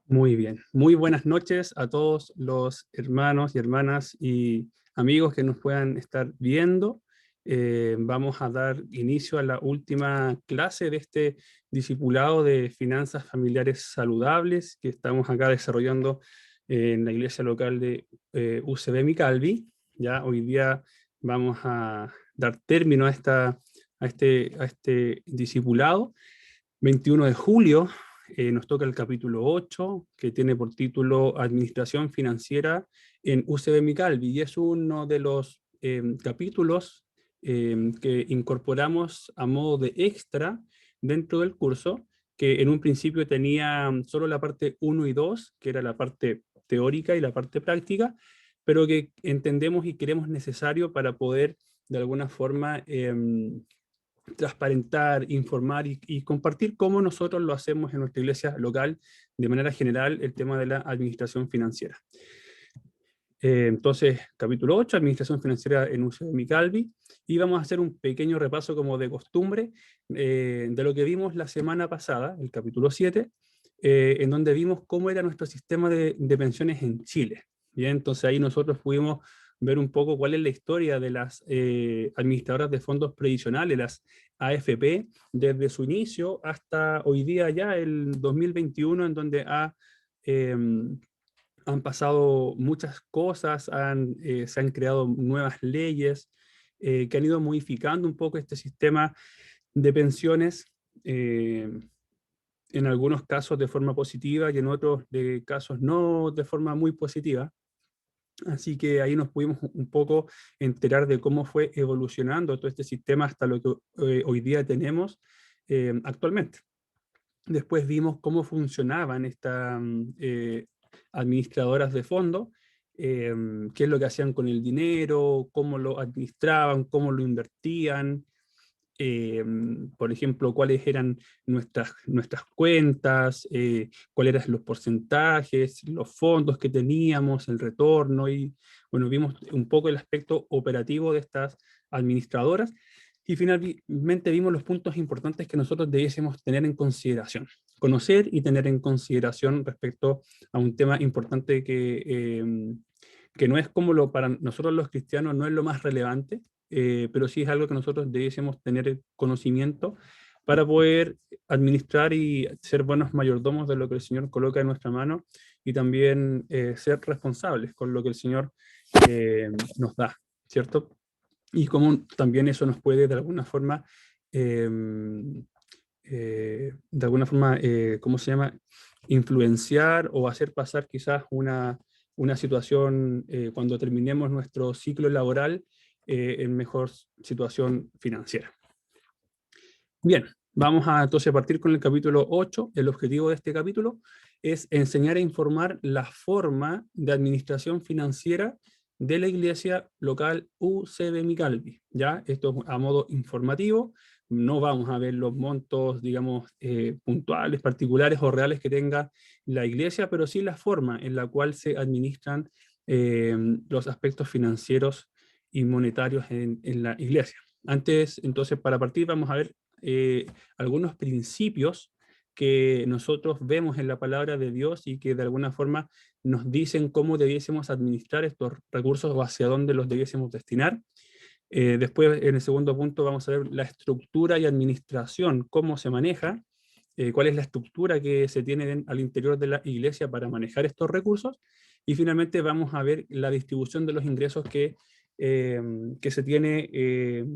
Muy bien. Muy buenas noches a todos los hermanos y hermanas y amigos que nos puedan estar viendo. Vamos a dar inicio a la última clase de este discipulado de finanzas familiares saludables que estamos acá desarrollando en la iglesia local de UCB Micalvi. Ya hoy día vamos a dar término a este discipulado. 21 de julio nos toca el capítulo 8, que tiene por título Administración Financiera en UCB Micalvi, y es uno de los capítulos que incorporamos a modo de extra dentro del curso, que en un principio tenía solo la parte 1 y 2, que era la parte teórica y la parte práctica, pero que entendemos y queremos necesario para poder de alguna forma transparentar, informar y compartir cómo nosotros lo hacemos en nuestra iglesia local, de manera general, el tema de la administración financiera. Entonces, capítulo 8, administración financiera en uso de Micalvi, y vamos a hacer un pequeño repaso como de costumbre de lo que vimos la semana pasada, el capítulo 7, en donde vimos cómo era nuestro sistema de pensiones en Chile. Bien, entonces ahí nosotros pudimos ver un poco cuál es la historia de las administradoras de fondos previsionales, las AFP, desde su inicio hasta hoy día ya, el 2021, en donde han pasado muchas cosas, se han creado nuevas leyes que han ido modificando un poco este sistema de pensiones, eh, en algunos casos de forma positiva y en otros de casos no de forma muy positiva. Así que ahí nos pudimos un poco enterar de cómo fue evolucionando todo este sistema hasta lo que hoy día tenemos actualmente. Después vimos cómo funcionaban estas administradoras de fondos, qué es lo que hacían con el dinero, cómo lo administraban, cómo lo invertían, eh, por ejemplo, cuáles eran nuestras cuentas, cuáles eran los porcentajes, los fondos que teníamos, el retorno, y bueno, vimos un poco el aspecto operativo de estas administradoras, y finalmente vimos los puntos importantes que nosotros debiésemos tener en consideración, conocer y tener en consideración respecto a un tema importante que no es como para nosotros los cristianos, no es lo más relevante, pero sí es algo que nosotros debiésemos tener conocimiento para poder administrar y ser buenos mayordomos de lo que el Señor coloca en nuestra mano, y también ser responsables con lo que el Señor nos da, ¿cierto? Y cómo también eso nos puede eh, ¿cómo se llama? Influenciar o hacer pasar quizás una situación cuando terminemos nuestro ciclo laboral en mejor situación financiera. Bien, vamos a entonces partir con el capítulo 8. El objetivo de este capítulo es enseñar a informar la forma de administración financiera de la iglesia local UCB Micalvi. ¿Ya? Esto es a modo informativo, no vamos a ver los montos, digamos, puntuales, particulares o reales que tenga la iglesia, pero sí la forma en la cual se administran los aspectos financieros y monetarios en la iglesia. Antes, entonces, para partir, vamos a ver algunos principios que nosotros vemos en la palabra de Dios y que de alguna forma nos dicen cómo debiésemos administrar estos recursos o hacia dónde los debiésemos destinar. Después, en el segundo punto, vamos a ver la estructura y administración, cómo se maneja, cuál es la estructura que se tiene al interior de la iglesia para manejar estos recursos. Y finalmente vamos a ver la distribución de los ingresos que se tiene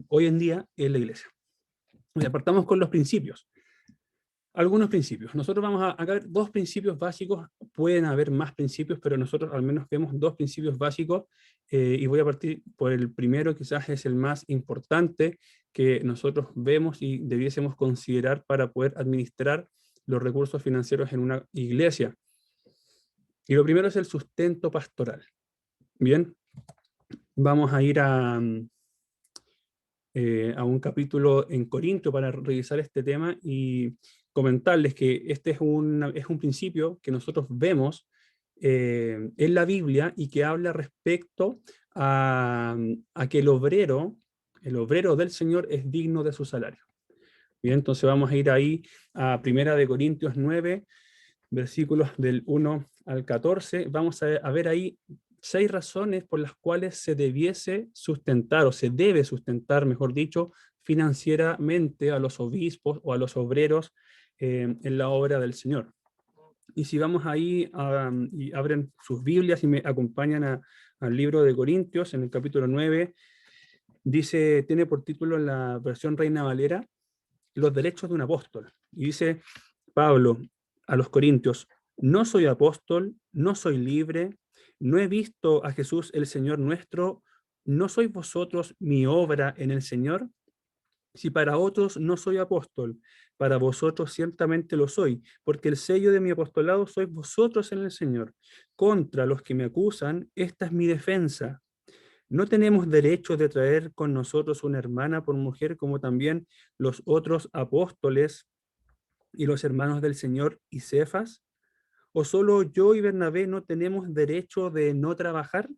hoy en día en la iglesia. Y apartamos con los principios. Algunos principios. Nosotros vamos a ver dos principios básicos. Pueden haber más principios, pero nosotros al menos vemos dos principios básicos, y voy a partir por el primero, quizás es el más importante que nosotros vemos y debiésemos considerar para poder administrar los recursos financieros en una iglesia. Y lo primero es el sustento pastoral. Bien, vamos a ir a un capítulo en Corinto para revisar este tema y comentarles que este es un principio que nosotros vemos en la Biblia y que habla respecto a que el obrero del Señor es digno de su salario. Bien, entonces vamos a ir ahí a 1 Corintios 9, versículos del 1 al 14, vamos a ver ahí 6 razones por las cuales se debiese sustentar, o se debe sustentar, mejor dicho, financieramente a los obispos o a los obreros en la obra del Señor. Y si vamos ahí y abren sus Biblias y me acompañan al libro de Corintios, en el capítulo 9, dice, tiene por título en la versión Reina Valera, los derechos de un apóstol. Y dice Pablo a los Corintios, no soy apóstol, no soy libre, no he visto a Jesús el Señor nuestro, ¿no sois vosotros mi obra en el Señor? Si para otros no soy apóstol, para vosotros ciertamente lo soy, porque el sello de mi apostolado sois vosotros en el Señor. Contra los que me acusan, esta es mi defensa. ¿No tenemos derecho de traer con nosotros una hermana por mujer como también los otros apóstoles y los hermanos del Señor y Cefas? ¿O solo yo y Bernabé no tenemos derecho de no trabajar?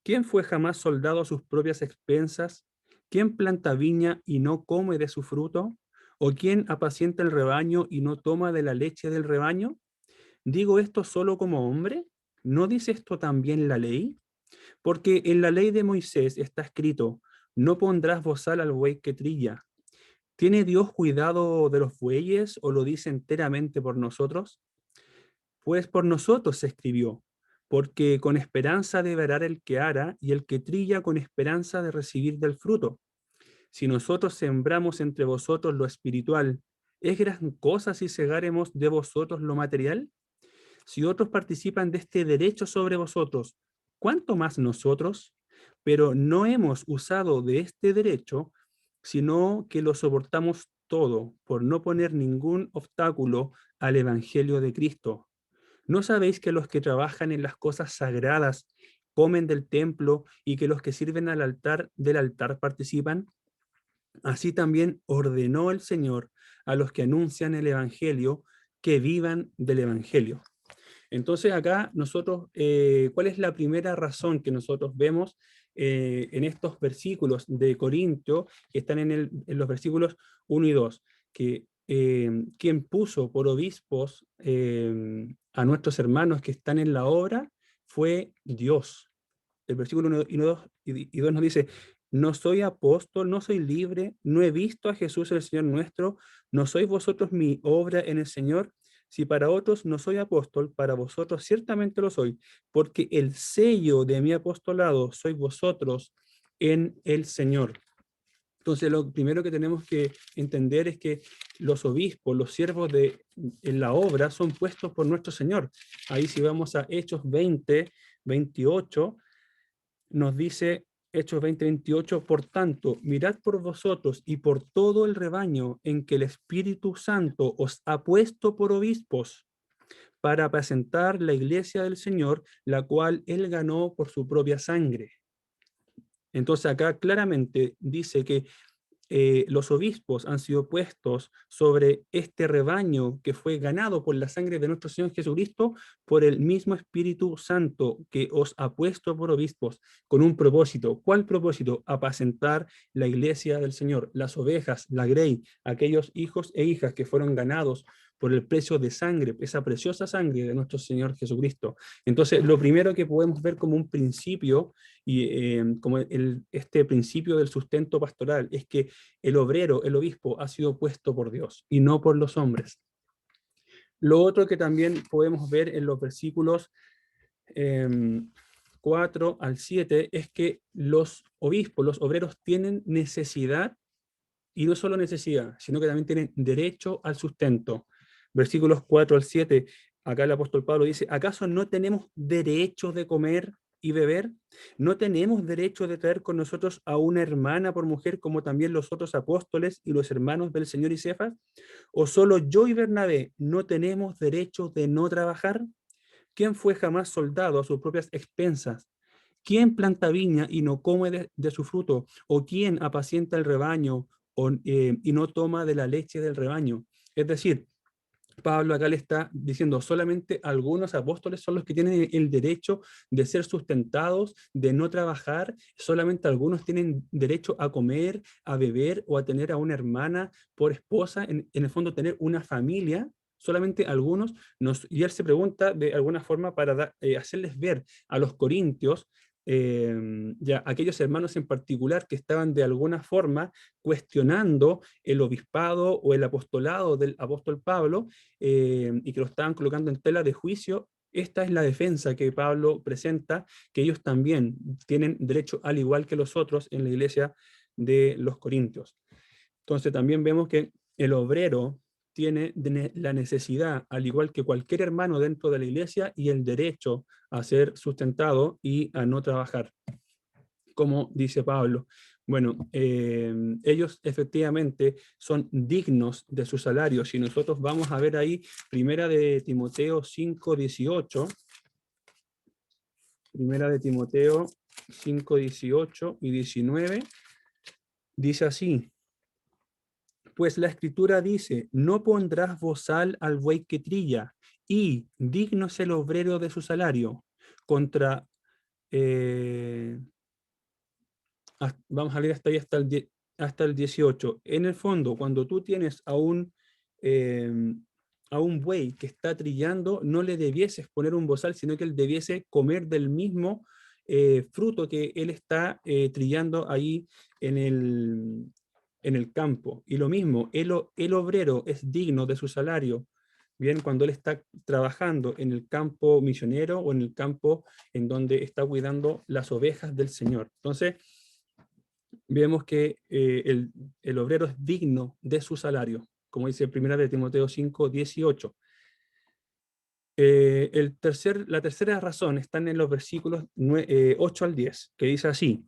¿Quién fue jamás soldado a sus propias expensas? ¿Quién planta viña y no come de su fruto? ¿O quién apacienta el rebaño y no toma de la leche del rebaño? ¿Digo esto solo como hombre? ¿No dice esto también la ley? Porque en la ley de Moisés está escrito, no pondrás bozal al buey que trilla. ¿Tiene Dios cuidado de los bueyes o lo dice enteramente por nosotros? Pues por nosotros se escribió, porque con esperanza debe arar el que ara y el que trilla con esperanza de recibir del fruto. Si nosotros sembramos entre vosotros lo espiritual, ¿es gran cosa si segaremos de vosotros lo material? Si otros participan de este derecho sobre vosotros, ¿cuánto más nosotros? Pero no hemos usado de este derecho, sino que lo soportamos todo por no poner ningún obstáculo al Evangelio de Cristo. ¿No sabéis que los que trabajan en las cosas sagradas comen del templo y que los que sirven al altar del altar participan? Así también ordenó el Señor a los que anuncian el Evangelio que vivan del Evangelio. Entonces acá nosotros, ¿cuál es la primera razón que nosotros vemos en estos versículos de Corintio, que están en los versículos 1 y 2? Que quien puso por obispos a nuestros hermanos que están en la obra fue Dios. El versículo 1 y 2 nos dice, no soy apóstol, no soy libre, no he visto a Jesús el Señor nuestro, no sois vosotros mi obra en el Señor. Si para otros no soy apóstol, para vosotros ciertamente lo soy, porque el sello de mi apostolado sois vosotros en el Señor. Entonces, lo primero que tenemos que entender es que los obispos, los siervos en la obra, son puestos por nuestro Señor. Ahí si vamos a Hechos 20, 28, nos dice Hechos 20, 28, por tanto, mirad por vosotros y por todo el rebaño en que el Espíritu Santo os ha puesto por obispos para apacentar la iglesia del Señor, la cual él ganó por su propia sangre. Entonces acá claramente dice que los obispos han sido puestos sobre este rebaño que fue ganado por la sangre de nuestro Señor Jesucristo, por el mismo Espíritu Santo que os ha puesto por obispos, con un propósito. ¿Cuál propósito? Apacentar la iglesia del Señor, las ovejas, la grey, aquellos hijos e hijas que fueron ganados por el precio de sangre, esa preciosa sangre de nuestro Señor Jesucristo. Entonces, lo primero que podemos ver como un principio, y como este principio del sustento pastoral, es que el obrero, el obispo, ha sido puesto por Dios y no por los hombres. Lo otro que también podemos ver en los versículos 4 al 7 es que los obispos, los obreros tienen necesidad, y no solo necesidad, sino que también tienen derecho al sustento. Versículos 4 al 7, acá el apóstol Pablo dice, ¿acaso no tenemos derecho de comer y beber? ¿No tenemos derecho de traer con nosotros a una hermana por mujer como también los otros apóstoles y los hermanos del Señor y Cefas? ¿O solo yo y Bernabé no tenemos derecho de no trabajar? ¿Quién fue jamás soldado a sus propias expensas? ¿Quién planta viña y no come de su fruto? ¿O quién apacienta el rebaño y no toma de la leche del rebaño? Es decir, Pablo acá le está diciendo, solamente algunos apóstoles son los que tienen el derecho de ser sustentados, de no trabajar, solamente algunos tienen derecho a comer, a beber o a tener a una hermana por esposa, en el fondo tener una familia, solamente algunos, y él se pregunta de alguna forma para hacerles ver a los corintios, ya aquellos hermanos en particular que estaban de alguna forma cuestionando el obispado o el apostolado del apóstol Pablo, y que lo estaban colocando en tela de juicio. Esta es la defensa que Pablo presenta, que ellos también tienen derecho al igual que los otros en la iglesia de los Corintios. Entonces también vemos que el obrero tiene la necesidad, al igual que cualquier hermano dentro de la iglesia, y el derecho a ser sustentado y a no trabajar, como dice Pablo. Bueno, ellos efectivamente son dignos de su salario. Si nosotros vamos a ver ahí, primera de Timoteo 5:18, primera de Timoteo 5:18 y 19, dice así: pues la escritura dice, no pondrás bozal al buey que trilla, y digno es el obrero de su salario. Contra, eh, vamos a leer hasta ahí, hasta el 18. En el fondo, cuando tú tienes eh, a un buey que está trillando, no le debieses poner un bozal, sino que él debiese comer del mismo fruto que él está trillando ahí en el campo. Y lo mismo, el obrero es digno de su salario. Bien, cuando él está trabajando en el campo misionero o en el campo en donde está cuidando las ovejas del Señor. Entonces, vemos que el obrero es digno de su salario, como dice 1 de Timoteo 5:18. La tercera razón está en los versículos 8 al 10, que dice así: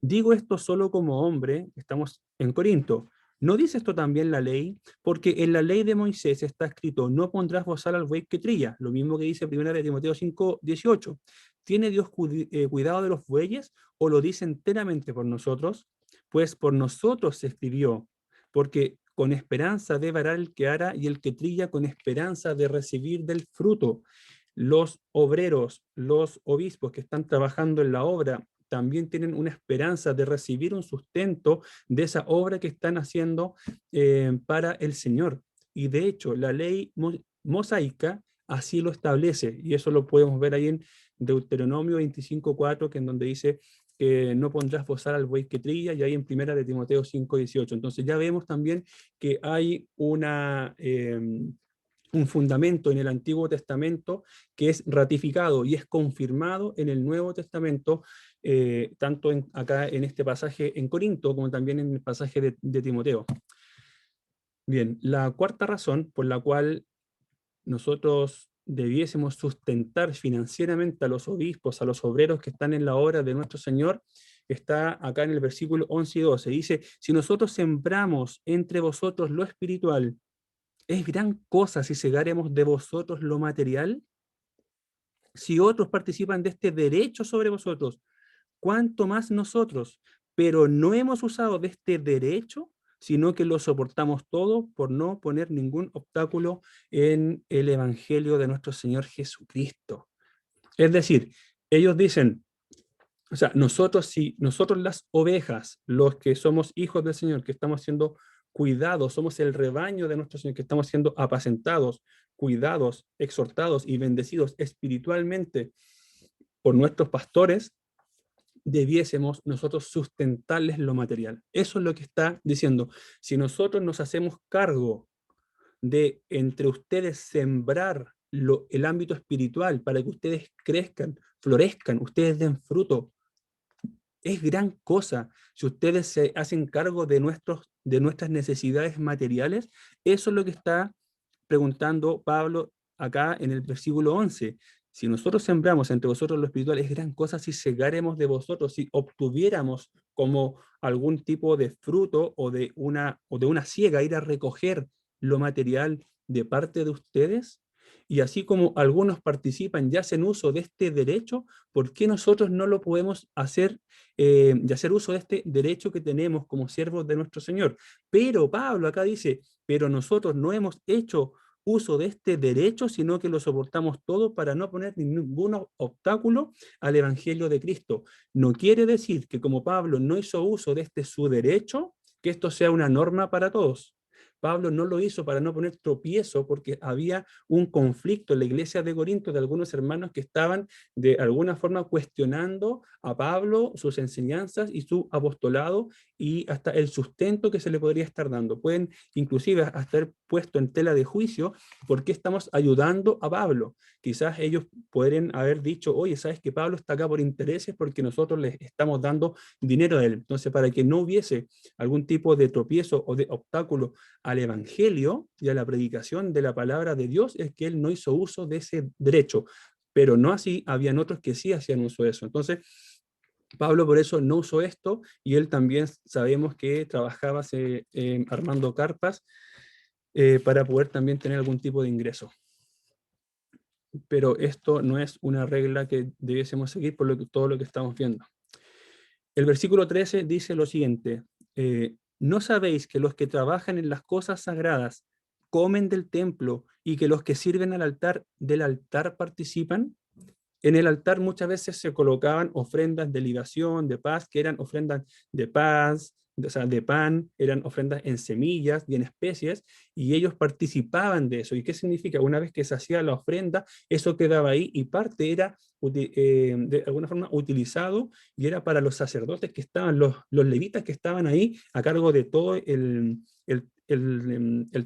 digo esto solo como hombre, estamos en Corinto. ¿No dice esto también la ley? Porque en la ley de Moisés está escrito, no pondrás bozal al buey que trilla, lo mismo que dice 1 de Timoteo 5:18. ¿Tiene Dios cuidado de los bueyes o lo dice enteramente por nosotros? Pues por nosotros se escribió, porque con esperanza debe arar el que ara y el que trilla con esperanza de recibir del fruto. Los obreros, los obispos que están trabajando en la obra, también tienen una esperanza de recibir un sustento de esa obra que están haciendo para el Señor. Y de hecho, la ley mosaica así lo establece, y eso lo podemos ver ahí en Deuteronomio 25:4, que en donde dice que no pondrás bozal al buey que trilla, y ahí en primera de Timoteo 5:18. Entonces ya vemos también que hay un fundamento en el Antiguo Testamento que es ratificado y es confirmado en el Nuevo Testamento, tanto acá en este pasaje en Corinto como también en el pasaje de Timoteo. Bien, la cuarta razón por la cual nosotros debiésemos sustentar financieramente a los obispos, a los obreros que están en la obra de nuestro Señor, está acá en el versículo 11 y 12. Dice, si nosotros sembramos entre vosotros lo espiritual, ¿es gran cosa si segaremos de vosotros lo material? Si otros participan de este derecho sobre vosotros, ¿cuánto más nosotros? Pero no hemos usado de este derecho, sino que lo soportamos todo por no poner ningún obstáculo en el evangelio de nuestro Señor Jesucristo. Es decir, ellos dicen, o sea, si nosotros las ovejas, los que somos hijos del Señor, que estamos siendo cuidados, somos el rebaño de nuestro Señor, que estamos siendo apacentados, cuidados, exhortados y bendecidos espiritualmente por nuestros pastores, debiésemos nosotros sustentarles lo material. Eso es lo que está diciendo. Si nosotros nos hacemos cargo de entre ustedes sembrar el ámbito espiritual para que ustedes crezcan, florezcan, ustedes den fruto, es gran cosa. Si ustedes se hacen cargo de nuestras necesidades materiales, eso es lo que está preguntando Pablo acá en el versículo 11. Si nosotros sembramos entre vosotros lo espiritual, es gran cosa si segáremos de vosotros, si obtuviéramos como algún tipo de fruto o de una siega, ir a recoger lo material de parte de ustedes. Y así como algunos participan y hacen uso de este derecho, ¿por qué nosotros no lo podemos hacer y hacer uso de este derecho que tenemos como siervos de nuestro Señor? Pero Pablo acá dice, pero nosotros no hemos hecho uso de este derecho, sino que lo soportamos todo para no poner ningún obstáculo al Evangelio de Cristo. No quiere decir que como Pablo no hizo uso de este su derecho, que esto sea una norma para todos. Pablo no lo hizo para no poner tropiezo, porque había un conflicto en la iglesia de Corinto de algunos hermanos que estaban de alguna forma cuestionando a Pablo, sus enseñanzas y su apostolado y hasta el sustento que se le podría estar dando. Pueden inclusive hasta haber puesto en tela de juicio por qué estamos ayudando a Pablo. Quizás ellos pueden haber dicho, oye, ¿sabes que Pablo está acá por intereses porque nosotros les estamos dando dinero a él? Entonces, para que no hubiese algún tipo de tropiezo o de obstáculo al evangelio y a la predicación de la palabra de Dios, es que él no hizo uso de ese derecho. Pero no así, habían otros que sí hacían uso de eso. Entonces, Pablo por eso no usó esto, y él también sabemos que trabajaba armando carpas para poder también tener algún tipo de ingreso. Pero esto no es una regla que debiésemos seguir por todo lo que estamos viendo. El versículo 13 dice lo siguiente, ¿no sabéis que los que trabajan en las cosas sagradas comen del templo y que los que sirven del altar participan? En el altar muchas veces se colocaban ofrendas de libación, de paz, que eran ofrendas de paz, o sea, de pan, eran ofrendas en semillas y en especies, y ellos participaban de eso. ¿Y qué significa? Una vez que se hacía la ofrenda, eso quedaba ahí y parte era de alguna forma utilizado y era para los sacerdotes que estaban, los levitas que estaban ahí a cargo de todo el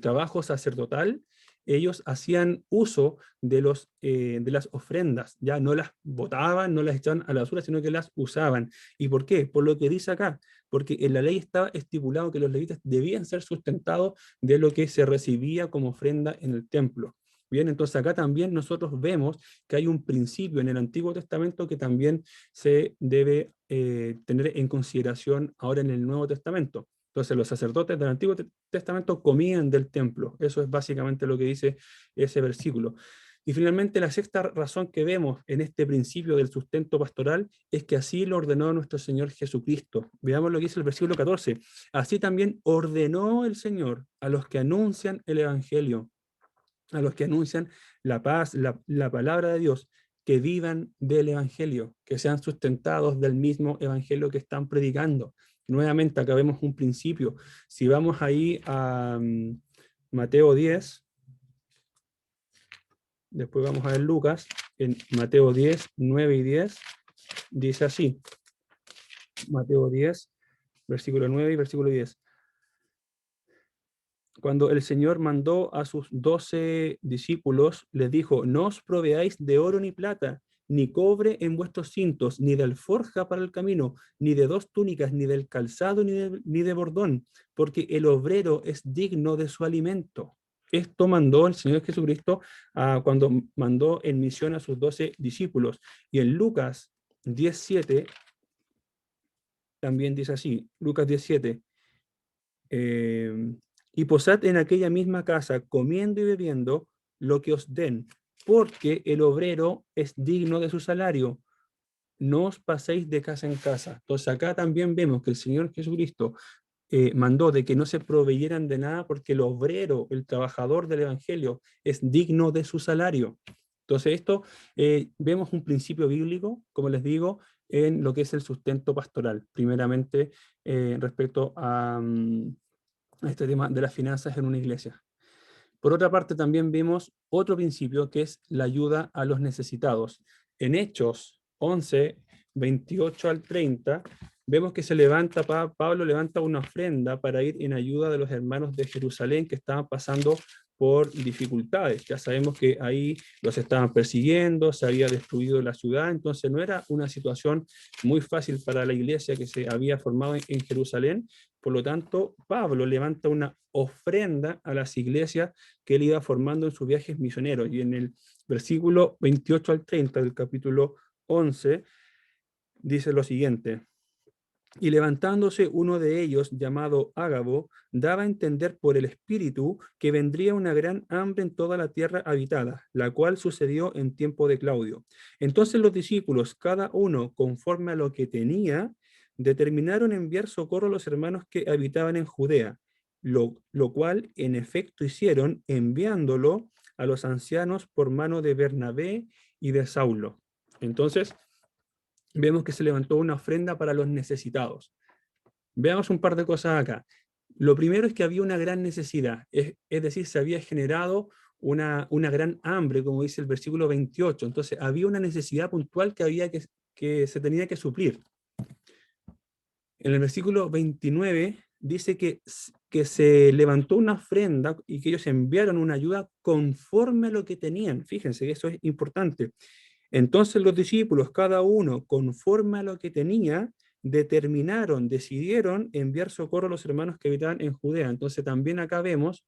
trabajo sacerdotal. Ellos hacían uso de las ofrendas, ya no las botaban, no las echaban a la basura, sino que las usaban. ¿Y por qué? Por lo que dice acá, porque en la ley estaba estipulado que los levitas debían ser sustentados de lo que se recibía como ofrenda en el templo. Bien, entonces acá también nosotros vemos que hay un principio en el Antiguo Testamento que también se debe tener en consideración ahora en el Nuevo Testamento. Entonces los sacerdotes del Antiguo Testamento comían del templo. Eso es básicamente lo que dice ese versículo. Y finalmente la sexta razón que vemos en este principio del sustento pastoral es que así lo ordenó nuestro Señor Jesucristo. Veamos lo que dice el versículo 14. Así también ordenó el Señor a los que anuncian el Evangelio, a los que anuncian la paz, la palabra de Dios, que vivan del Evangelio, que sean sustentados del mismo Evangelio que están predicando. Nuevamente, acá vemos un principio. Si vamos ahí a Mateo 10, después vamos a ver Lucas, en Mateo 10, 9 y 10, dice así. Mateo 10, versículo 9 y versículo 10. Cuando el Señor mandó a sus 12 discípulos, les dijo, no os proveáis de oro ni plata, ni cobre en vuestros cintos, ni de alforja para el camino, ni de dos túnicas, ni del calzado, ni de bordón, porque el obrero es digno de su alimento. Esto mandó el Señor Jesucristo cuando mandó en misión a sus 12 discípulos. Y en Lucas 17 también dice así, Lucas 17, y posad en aquella misma casa, comiendo y bebiendo lo que os den, porque el obrero es digno de su salario. No os paséis de casa en casa. Entonces acá también vemos que el Señor Jesucristo mandó de que no se proveyeran de nada porque el obrero, el trabajador del Evangelio, es digno de su salario. Entonces esto, vemos un principio bíblico, como les digo, en lo que es el sustento pastoral, primeramente respecto a este tema de las finanzas en una iglesia. Por otra parte, también vemos otro principio que es la ayuda a los necesitados. En Hechos 11, 28 al 30, vemos que Pablo levanta una ofrenda para ir en ayuda de los hermanos de Jerusalén que estaban pasando por dificultades. Ya sabemos que ahí los estaban persiguiendo, se había destruido la ciudad, entonces no era una situación muy fácil para la iglesia que se había formado en Jerusalén. Por lo tanto, Pablo levanta una ofrenda a las iglesias que él iba formando en sus viajes misioneros. Y en el versículo 28 al 30 del capítulo 11 dice lo siguiente. Y levantándose uno de ellos, llamado Ágabo, daba a entender por el Espíritu que vendría una gran hambre en toda la tierra habitada, la cual sucedió en tiempo de Claudio. Entonces los discípulos, cada uno conforme a lo que tenía, determinaron enviar socorro a los hermanos que habitaban en Judea, lo cual en efecto hicieron enviándolo a los ancianos por mano de Bernabé y de Saulo. Entonces, vemos que se levantó una ofrenda para los necesitados. Veamos un par de cosas acá. Lo primero es que había una gran necesidad, es decir, se había generado una gran hambre, como dice el versículo 28. Entonces había una necesidad puntual que se tenía que suplir. En el versículo 29 dice que se levantó una ofrenda y que ellos enviaron una ayuda conforme a lo que tenían. Fíjense que eso es importante. Entonces los discípulos, cada uno conforme a lo que tenía, decidieron enviar socorro a los hermanos que habitaban en Judea. Entonces también acá vemos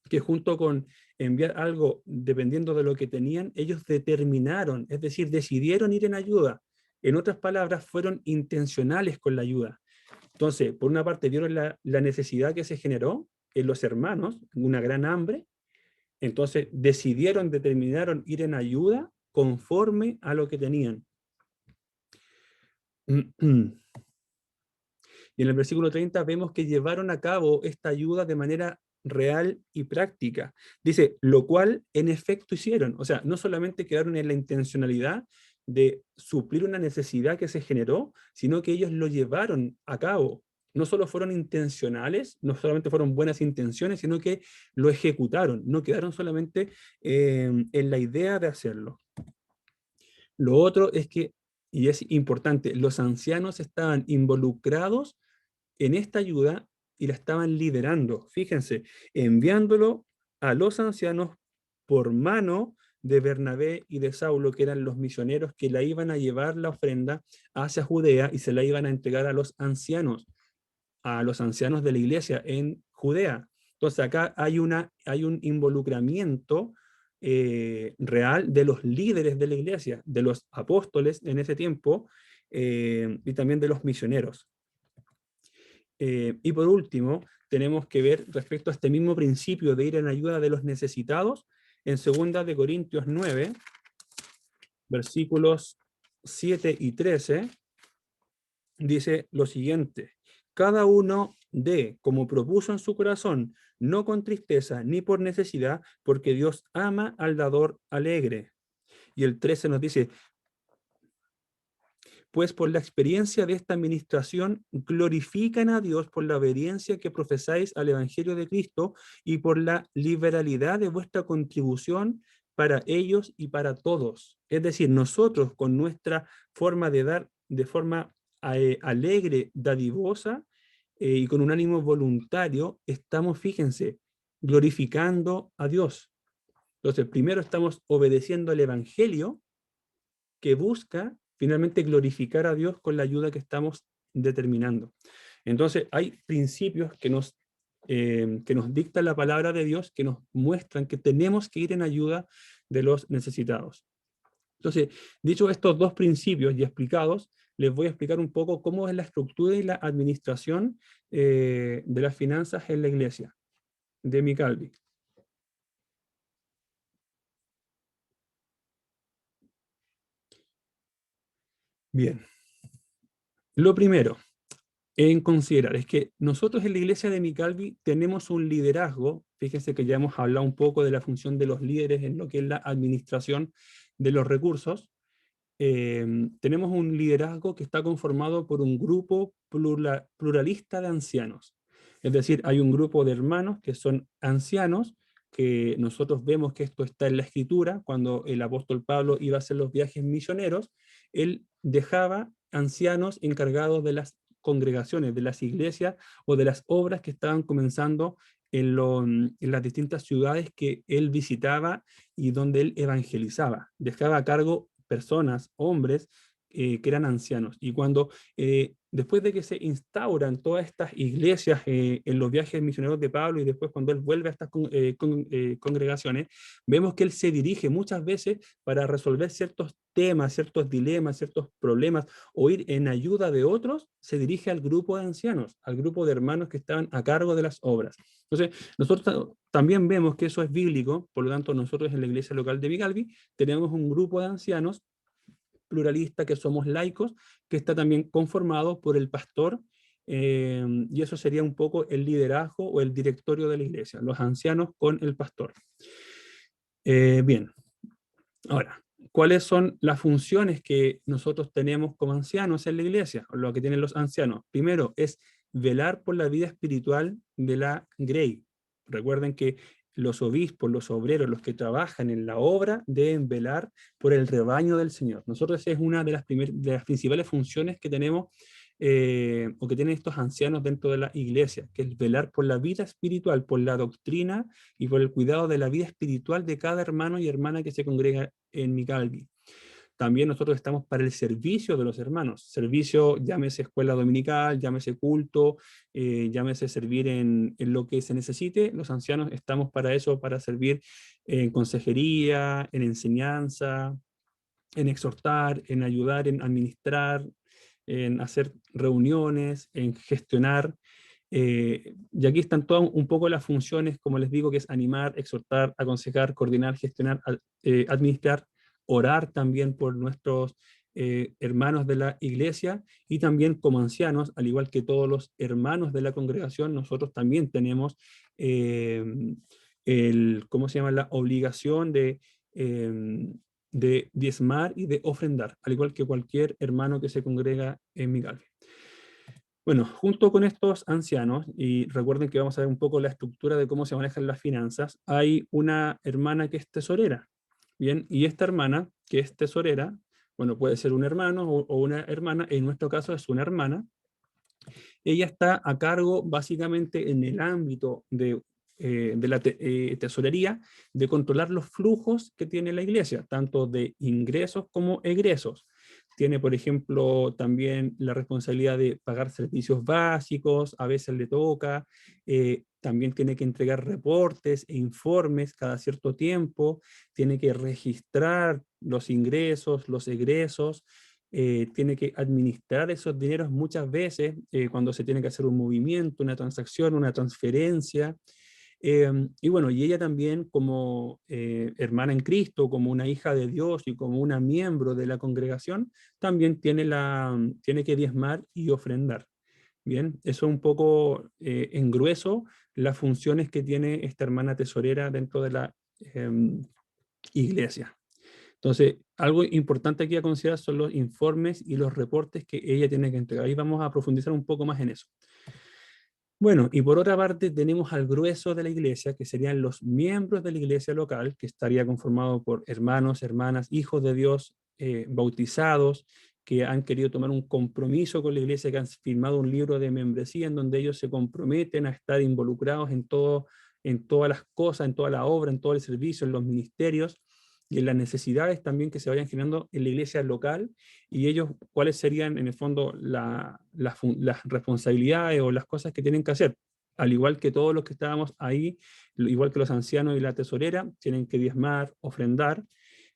que junto con enviar algo dependiendo de lo que tenían, ellos determinaron, es decir, decidieron ir en ayuda. En otras palabras, fueron intencionales con la ayuda. Entonces, por una parte, vieron la necesidad que se generó en los hermanos, una gran hambre, entonces determinaron ir en ayuda conforme a lo que tenían. Y en el versículo 30 vemos que llevaron a cabo esta ayuda de manera real y práctica. Dice, lo cual en efecto hicieron. O sea, no solamente quedaron en la intencionalidad de suplir una necesidad que se generó, sino que ellos lo llevaron a cabo. No solo fueron intencionales, no solamente fueron buenas intenciones, sino que lo ejecutaron. No quedaron solamente en la idea de hacerlo. Lo otro es que, y es importante, los ancianos estaban involucrados en esta ayuda y la estaban liderando. Fíjense, enviándolo a los ancianos por mano de Bernabé y de Saulo, que eran los misioneros que la iban a llevar la ofrenda hacia Judea y se la iban a entregar a los ancianos de la iglesia en Judea. Entonces acá hay un involucramiento real de los líderes de la iglesia, de los apóstoles en ese tiempo y también de los misioneros. Y por último, tenemos que ver respecto a este mismo principio de ir en ayuda de los necesitados, en 2 de Corintios 9, versículos 7 y 13, dice lo siguiente: cada uno dé como propuso en su corazón, no con tristeza ni por necesidad, porque Dios ama al dador alegre. Y el 13 nos dice, pues por la experiencia de esta administración glorifican a Dios por la obediencia que profesáis al Evangelio de Cristo y por la liberalidad de vuestra contribución para ellos y para todos. Es decir, nosotros con nuestra forma de dar de forma alegre, dadivosa y con un ánimo voluntario, estamos, fíjense, glorificando a Dios. Entonces, primero estamos obedeciendo al Evangelio que busca finalmente glorificar a Dios con la ayuda que estamos determinando. Entonces, hay principios que nos dicta la palabra de Dios, que nos muestran que tenemos que ir en ayuda de los necesitados. Entonces, dicho estos dos principios y explicados, les voy a explicar un poco cómo es la estructura y la administración de las finanzas en la iglesia de McAlvey. Bien, lo primero en considerar es que nosotros en la iglesia de McAlvey tenemos un liderazgo. Fíjense que ya hemos hablado un poco de la función de los líderes en lo que es la administración de los recursos. Tenemos un liderazgo que está conformado por un grupo pluralista de ancianos. Es decir, hay un grupo de hermanos que son ancianos, que nosotros vemos que esto está en la Escritura. Cuando el apóstol Pablo iba a hacer los viajes misioneros, él dejaba ancianos encargados de las congregaciones, de las iglesias o de las obras que estaban comenzando en las distintas ciudades que él visitaba y donde él evangelizaba. Dejaba a cargo personas, hombres, que eran ancianos. Y cuando, después de que se instauran todas estas iglesias en los viajes misioneros de Pablo y después cuando él vuelve a estas congregaciones, vemos que él se dirige muchas veces para resolver ciertos temas, ciertos dilemas, ciertos problemas o ir en ayuda de otros, se dirige al grupo de ancianos, al grupo de hermanos que estaban a cargo de las obras. Entonces, nosotros también vemos que eso es bíblico, por lo tanto nosotros en la iglesia local de McAlvey tenemos un grupo de ancianos pluralista que somos laicos, que está también conformado por el pastor, y eso sería un poco el liderazgo o el directorio de la iglesia, los ancianos con el pastor. Bien, ahora, ¿cuáles son las funciones que nosotros tenemos como ancianos en la iglesia? O lo que tienen los ancianos. Primero es velar por la vida espiritual de la Grey. Recuerden que los obispos, los obreros, los que trabajan en la obra, deben velar por el rebaño del Señor. Nosotros es una de las principales funciones que tenemos o que tienen estos ancianos dentro de la iglesia, que es velar por la vida espiritual, por la doctrina y por el cuidado de la vida espiritual de cada hermano y hermana que se congrega en Micalvi. También nosotros estamos para el servicio de los hermanos. Servicio, llámese escuela dominical, llámese culto, llámese servir en lo que se necesite. Los ancianos estamos para eso, para servir en consejería, en enseñanza, en exhortar, en ayudar, en administrar, en hacer reuniones, en gestionar. Y aquí están todas un poco las funciones, como les digo, que es animar, exhortar, aconsejar, coordinar, gestionar, administrar, orar también por nuestros hermanos de la iglesia, y también como ancianos, al igual que todos los hermanos de la congregación, nosotros también tenemos ¿cómo se llama? La obligación de diezmar y de ofrendar, al igual que cualquier hermano que se congrega en Micalvi. Bueno, junto con estos ancianos, y recuerden que vamos a ver un poco la estructura de cómo se manejan las finanzas, hay una hermana que es tesorera. Bien, y esta hermana que es tesorera, bueno, puede ser un hermano o una hermana, en nuestro caso es una hermana. Ella está a cargo básicamente en el ámbito de la tesorería, de controlar los flujos que tiene la iglesia, tanto de ingresos como egresos. Tiene, por ejemplo, también la responsabilidad de pagar servicios básicos, a veces le toca, también tiene que entregar reportes e informes cada cierto tiempo, tiene que registrar los ingresos, los egresos, tiene que administrar esos dineros muchas veces cuando se tiene que hacer un movimiento, una transacción, una transferencia. Y bueno, y ella también como hermana en Cristo, como una hija de Dios y como una miembro de la congregación, también tiene que diezmar y ofrendar. Bien, eso un poco en grueso las funciones que tiene esta hermana tesorera dentro de la iglesia. Entonces, algo importante aquí a considerar son los informes y los reportes que ella tiene que entregar. Ahí vamos a profundizar un poco más en eso. Bueno, y por otra parte tenemos al grueso de la iglesia, que serían los miembros de la iglesia local, que estaría conformado por hermanos, hermanas, hijos de Dios, bautizados, que han querido tomar un compromiso con la iglesia, que han firmado un libro de membresía en donde ellos se comprometen a estar involucrados en todas las cosas, en toda la obra, en todo el servicio, en los ministerios y en las necesidades también que se vayan generando en la iglesia local, y ellos cuáles serían en el fondo las responsabilidades o las cosas que tienen que hacer. Al igual que todos los que estábamos ahí, igual que los ancianos y la tesorera, tienen que diezmar, ofrendar.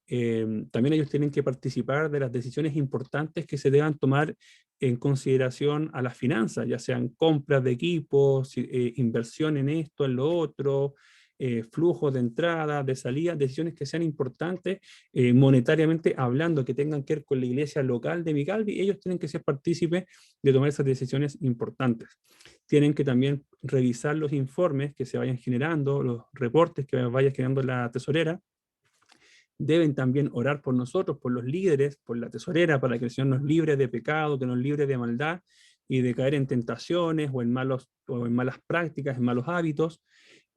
También ellos tienen que participar de las decisiones importantes que se deban tomar en consideración a las finanzas, ya sean compras de equipos, inversión en esto, en lo otro, flujos de entrada, de salida, decisiones que sean importantes monetariamente hablando, que tengan que ver con la iglesia local de Micalvi. Ellos tienen que ser partícipes de tomar esas decisiones importantes. Tienen que también revisar los informes que se vayan generando, los reportes que vaya generando la tesorera. Deben también orar por nosotros, por los líderes, por la tesorera, para que el Señor nos libre de pecado, que nos libre de maldad y de caer en tentaciones o en malas prácticas, en malos hábitos.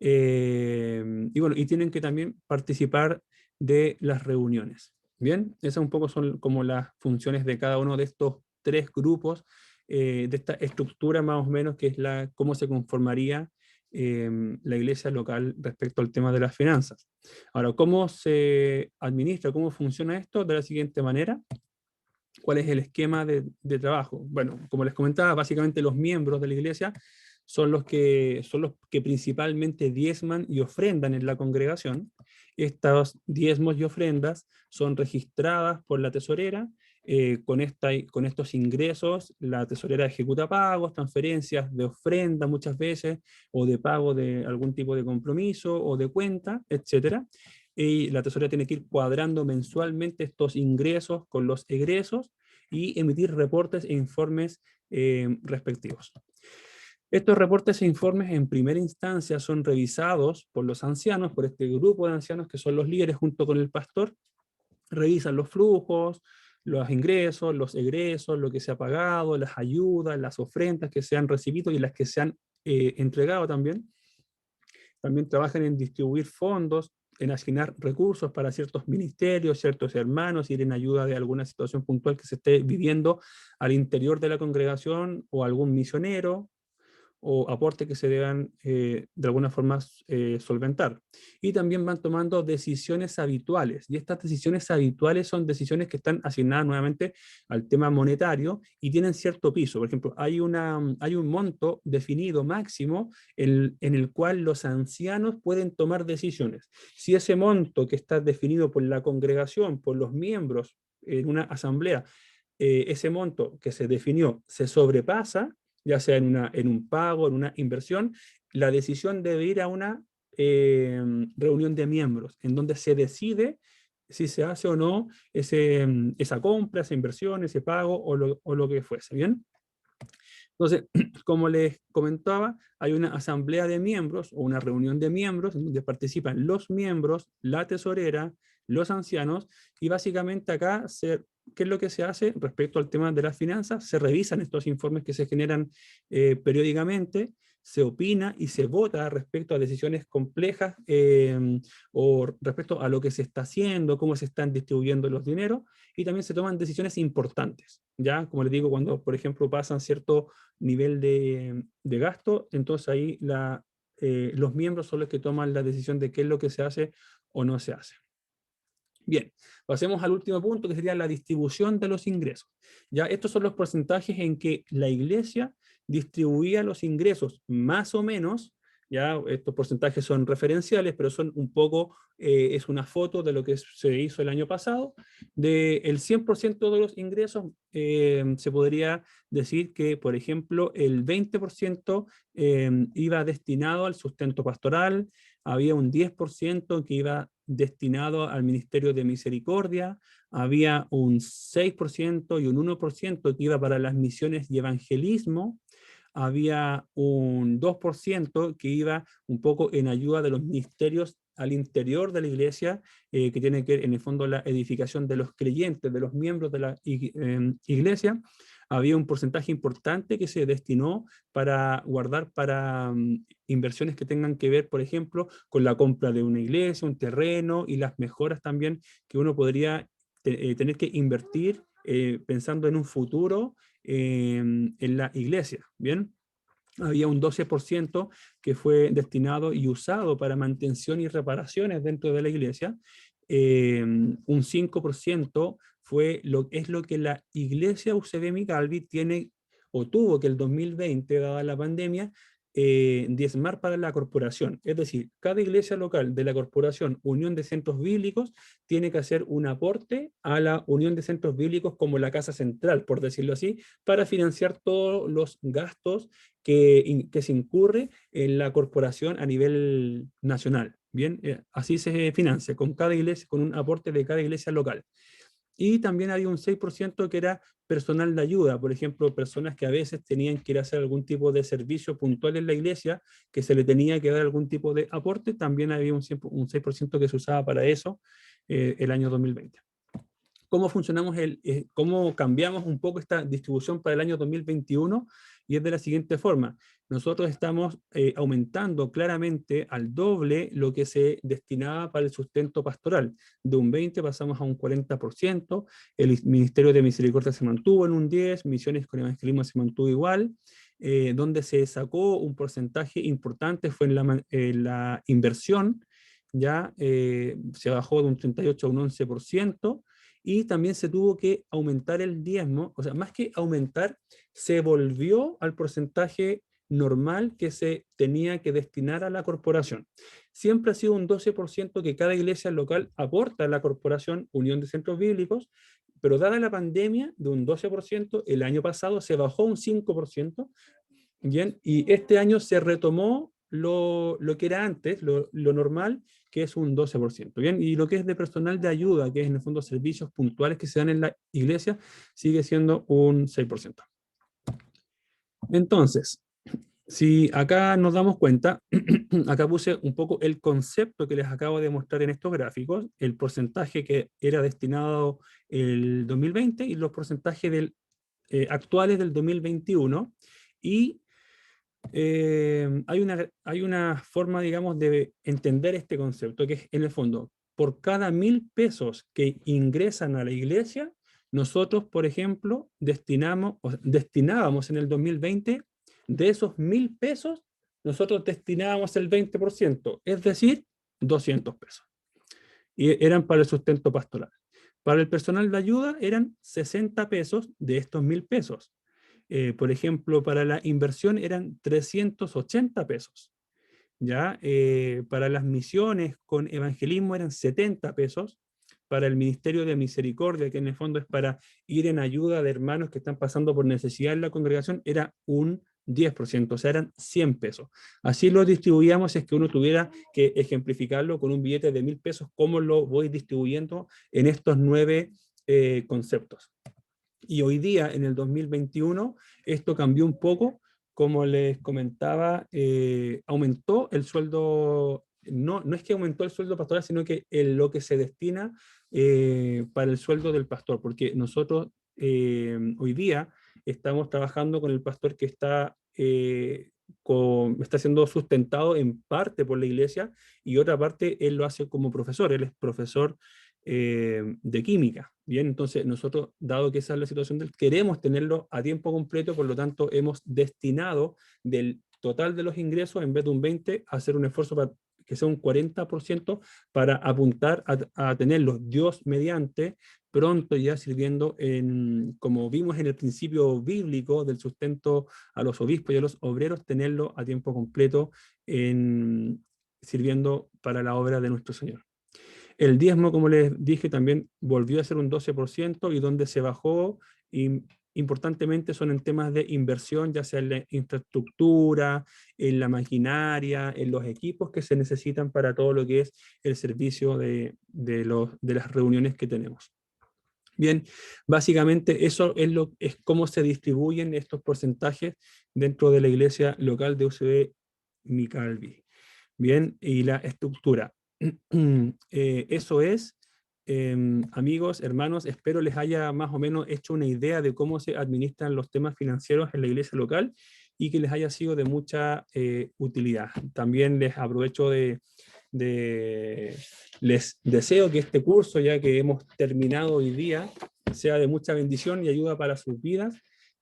Y bueno, y tienen que también participar de las reuniones. Bien, esas un poco son como las funciones de cada uno de estos tres grupos, de esta estructura más o menos, que es cómo se conformaría la iglesia local respecto al tema de las finanzas. Ahora, ¿cómo se administra, cómo funciona esto? De la siguiente manera. ¿Cuál es el esquema de trabajo? Bueno, como les comentaba, básicamente los miembros de la iglesia son los que principalmente diezman y ofrendan en la congregación. Estos diezmos y ofrendas son registradas por la tesorera. Con estos ingresos, la tesorera ejecuta pagos, transferencias de ofrenda muchas veces, o de pago de algún tipo de compromiso o de cuenta, etcétera. Y la tesorera tiene que ir cuadrando mensualmente estos ingresos con los egresos y emitir reportes e informes respectivos. Estos reportes e informes en primera instancia son revisados por los ancianos, por este grupo de ancianos que son los líderes junto con el pastor. Revisan los flujos, los ingresos, los egresos, lo que se ha pagado, las ayudas, las ofrendas que se han recibido y las que se han entregado también. También trabajan en distribuir fondos, en asignar recursos para ciertos ministerios, ciertos hermanos, ir en ayuda de alguna situación puntual que se esté viviendo al interior de la congregación o algún misionero, o aportes que se deban de alguna forma solventar. Y también van tomando decisiones habituales, y estas decisiones habituales son decisiones que están asignadas nuevamente al tema monetario y tienen cierto piso. Por ejemplo, hay un monto definido máximo en el cual los ancianos pueden tomar decisiones. Si ese monto que está definido por la congregación, por los miembros en una asamblea, ese monto que se definió se sobrepasa, ya sea en un pago, en una inversión, la decisión debe ir a una reunión de miembros, en donde se decide si se hace o no esa compra, esa inversión, ese pago o lo que fuese, ¿bien? Entonces, como les comentaba, hay una asamblea de miembros o una reunión de miembros en donde participan los miembros, la tesorera, los ancianos, y básicamente acá, ¿qué es lo que se hace respecto al tema de las finanzas? Se revisan estos informes que se generan periódicamente, se opina y se vota respecto a decisiones complejas o respecto a lo que se está haciendo, cómo se están distribuyendo los dineros, y también se toman decisiones importantes, ¿ya? Como les digo, cuando, por ejemplo, pasan cierto nivel de gasto, entonces ahí los miembros son los que toman la decisión de qué es lo que se hace o no se hace. Bien, pasemos al último punto, que sería la distribución de los ingresos. Ya, estos son los porcentajes en que la iglesia distribuía los ingresos, más o menos. Ya, estos porcentajes son referenciales, pero son un poco, es una foto de lo que se hizo el año pasado. Del 100% de los ingresos, se podría decir que, por ejemplo, el 20% iba destinado al sustento pastoral, había un 10% que iba destinado al Ministerio de Misericordia, había un 6% y un 1% que iba para las misiones y evangelismo, había un 2% que iba un poco en ayuda de los ministerios al interior de la iglesia, que tiene que ver en el fondo la edificación de los creyentes, de los miembros de la iglesia. Había un porcentaje importante que se destinó para guardar para inversiones que tengan que ver, por ejemplo, con la compra de una iglesia, un terreno y las mejoras también que uno podría tener que invertir pensando en un futuro en la iglesia, ¿bien? Había un 12% que fue destinado y usado para mantención y reparaciones dentro de la iglesia. Un 5% es lo que la iglesia UCB Micalvi tiene o tuvo que el 2020, dada la pandemia, diezmar para la corporación. Es decir, cada iglesia local de la corporación Unión de Centros Bíblicos tiene que hacer un aporte a la Unión de Centros Bíblicos como la casa central, por decirlo así, para financiar todos los gastos que se incurre en la corporación a nivel nacional. Bien, así se financia, con cada iglesia, con un aporte de cada iglesia local. Y también había un 6% que era personal de ayuda, por ejemplo, personas que a veces tenían que ir a hacer algún tipo de servicio puntual en la iglesia, que se le tenía que dar algún tipo de aporte, también había un 6% que se usaba para eso el año 2020. ¿Cómo funcionamos cómo cambiamos un poco esta distribución para el año 2021? Y es de la siguiente forma. Nosotros estamos aumentando claramente al doble lo que se destinaba para el sustento pastoral. De un 20 pasamos a un 40%, el Ministerio de Misericordia se mantuvo en un 10, Misiones con Evangelismo se mantuvo igual, donde se sacó un porcentaje importante fue en la inversión, ya se bajó de un 38 a un 11%, y también se tuvo que aumentar el diezmo, o sea, más que aumentar, se volvió al porcentaje normal que se tenía que destinar a la corporación. Siempre ha sido un 12% que cada iglesia local aporta a la corporación Unión de Centros Bíblicos, pero dada la pandemia de un 12%, el año pasado se bajó un 5%, ¿bien? Y este año se retomó lo que era antes, lo normal, que es un 12%, ¿bien? Y lo que es de personal de ayuda, que es en el fondo servicios puntuales que se dan en la iglesia, sigue siendo un 6%. Entonces, Si acá nos damos cuenta, acá puse un poco el concepto que les acabo de mostrar en estos gráficos, el porcentaje que era destinado el 2020 y los porcentajes actuales del 2021. Y hay una forma, digamos, de entender este concepto, que es, en el fondo, por cada 1.000 pesos que ingresan a la iglesia, nosotros, por ejemplo, destinábamos en el 2020, de esos 1.000 pesos, nosotros destinábamos el 20%, es decir, 200 pesos. Y eran para el sustento pastoral. Para el personal de ayuda eran 60 pesos de estos 1.000 pesos. Por ejemplo, para la inversión eran 380 pesos. ¿Ya? Para las misiones con evangelismo eran 70 pesos. Para el Ministerio de Misericordia, que en el fondo es para ir en ayuda de hermanos que están pasando por necesidad en la congregación, era un 10%, o sea, eran 100 pesos. Así lo distribuíamos, si es que uno tuviera que ejemplificarlo con un billete de 1.000 pesos, cómo lo voy distribuyendo en estos 9 conceptos. Y hoy día, en el 2021, esto cambió un poco. Como les comentaba, aumentó el sueldo, no es que aumentó el sueldo pastoral, sino que lo que se destina para el sueldo del pastor, porque nosotros hoy día estamos trabajando con el pastor que está siendo sustentado en parte por la iglesia, y otra parte él lo hace como profesor. Él es profesor de química. Bien, entonces nosotros, dado que esa es la situación queremos tenerlo a tiempo completo, por lo tanto hemos destinado del total de los ingresos, en vez de un 20%, a hacer un esfuerzo para que sea un 40%, para apuntar a tenerlos, Dios mediante, pronto ya sirviendo como vimos en el principio bíblico del sustento a los obispos y a los obreros, tenerlo a tiempo completo sirviendo para la obra de nuestro Señor. El diezmo, como les dije, también volvió a ser un 12%, y donde se bajó importantemente son en temas de inversión, ya sea en la infraestructura, en la maquinaria, en los equipos que se necesitan para todo lo que es el servicio de las reuniones que tenemos. Bien, básicamente eso es cómo se distribuyen estos porcentajes dentro de la iglesia local de UCB Micalvi. Bien, y la estructura. Eso es, amigos, hermanos, espero les haya más o menos hecho una idea de cómo se administran los temas financieros en la iglesia local, y que les haya sido de mucha utilidad. También les aprovecho les deseo que este curso, ya que hemos terminado hoy día, sea de mucha bendición y ayuda para sus vidas,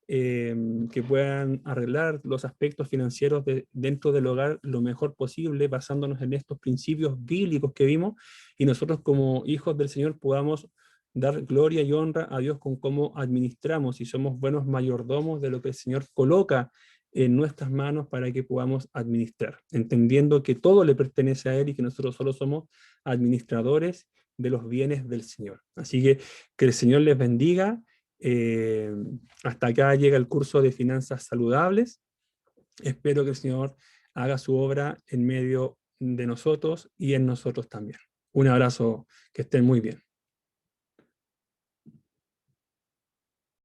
que puedan arreglar los aspectos financieros dentro del hogar lo mejor posible, basándonos en estos principios bíblicos que vimos, y nosotros como hijos del Señor podamos dar gloria y honra a Dios con cómo administramos, y somos buenos mayordomos de lo que el Señor coloca en nuestras manos para que podamos administrar, entendiendo que todo le pertenece a Él y que nosotros solo somos administradores de los bienes del Señor. Así que el Señor les bendiga. Eh, Hasta acá llega el curso de finanzas saludables. Espero que el Señor haga su obra en medio de nosotros y en nosotros también. Un abrazo, que estén muy bien.